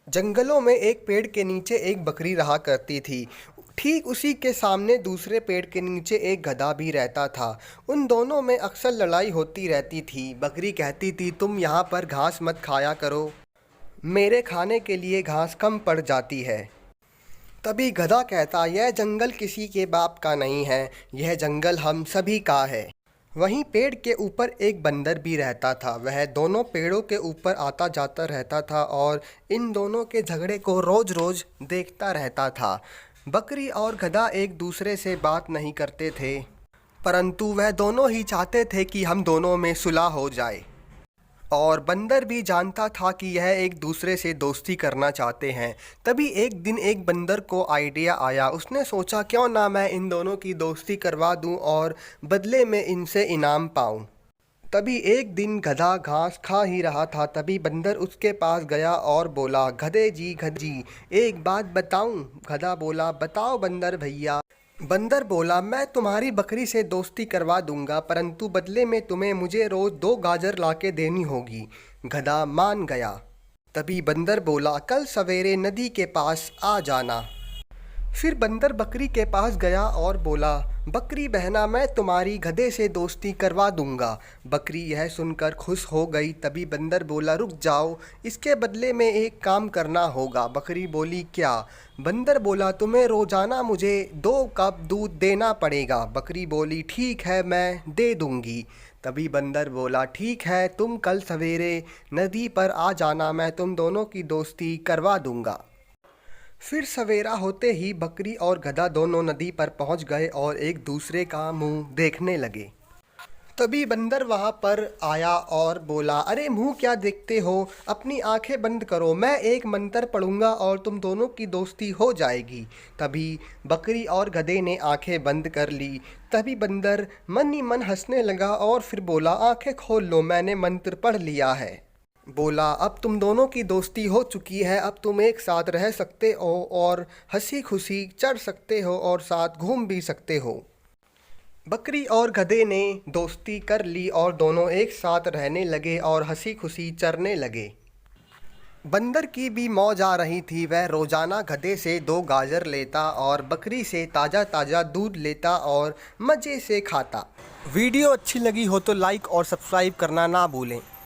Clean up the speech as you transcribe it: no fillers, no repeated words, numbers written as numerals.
जंगलों में एक पेड़ के नीचे एक बकरी रहा करती थी। ठीक उसी के सामने दूसरे पेड़ के नीचे एक गधा भी रहता था। उन दोनों में अक्सर लड़ाई होती रहती थी। बकरी कहती थी, तुम यहाँ पर घास मत खाया करो, मेरे खाने के लिए घास कम पड़ जाती है। तभी गधा कहता, यह जंगल किसी के बाप का नहीं है, यह जंगल हम सभी का है। वहीं पेड़ के ऊपर एक बंदर भी रहता था। वह दोनों पेड़ों के ऊपर आता जाता रहता था और इन दोनों के झगड़े को रोज रोज देखता रहता था। बकरी और गधा एक दूसरे से बात नहीं करते थे, परंतु वह दोनों ही चाहते थे कि हम दोनों में सुलह हो जाए। और बंदर भी जानता था कि यह एक दूसरे से दोस्ती करना चाहते हैं। तभी एक दिन एक बंदर को आइडिया आया। उसने सोचा, क्यों ना मैं इन दोनों की दोस्ती करवा दूं और बदले में इनसे इनाम पाऊं। तभी एक दिन गधा घास खा ही रहा था। तभी बंदर उसके पास गया और बोला, गधे जी, एक बात बताऊं। गधा बोला, बताओ बंदर भैया। बंदर बोला, मैं तुम्हारी बकरी से दोस्ती करवा दूंगा, परंतु बदले में तुम्हें मुझे रोज 2 गाजर लाके देनी होगी। गधा मान गया। तभी बंदर बोला, कल सवेरे नदी के पास आ जाना। फिर बंदर बकरी के पास गया और बोला, बकरी बहना, मैं तुम्हारी गधे से दोस्ती करवा दूंगा। बकरी यह सुनकर खुश हो गई। तभी बंदर बोला, रुक जाओ, इसके बदले में एक काम करना होगा। बकरी बोली, क्या? बंदर बोला, तुम्हें रोजाना मुझे 2 कप दूध देना पड़ेगा। बकरी बोली, ठीक है, मैं दे दूंगी। तभी बंदर बोला, ठीक है, तुम कल सवेरे नदी पर आ जाना, मैं तुम दोनों की दोस्ती करवा दूंगा। फिर सवेरा होते ही बकरी और गधा दोनों नदी पर पहुंच गए और एक दूसरे का मुंह देखने लगे। तभी बंदर वहां पर आया और बोला, अरे मुंह क्या देखते हो, अपनी आंखें बंद करो, मैं एक मंत्र पढ़ूंगा और तुम दोनों की दोस्ती हो जाएगी। तभी बकरी और गधे ने आंखें बंद कर ली। तभी बंदर मन ही मन हंसने लगा और फिर बोला, आंखें खोल लो, मैंने मंत्र पढ़ लिया है। बोला, अब तुम दोनों की दोस्ती हो चुकी है, अब तुम एक साथ रह सकते हो और हंसी खुशी चढ़ सकते हो और साथ घूम भी सकते हो। बकरी और गधे ने दोस्ती कर ली और दोनों एक साथ रहने लगे और हंसी खुशी चरने लगे। बंदर की भी मौज आ रही थी। वह रोजाना गधे से 2 गाजर लेता और बकरी से ताज़ा ताज़ा दूध लेता और मज़े से खाता। वीडियो अच्छी लगी हो तो लाइक और सब्सक्राइब करना ना भूलें।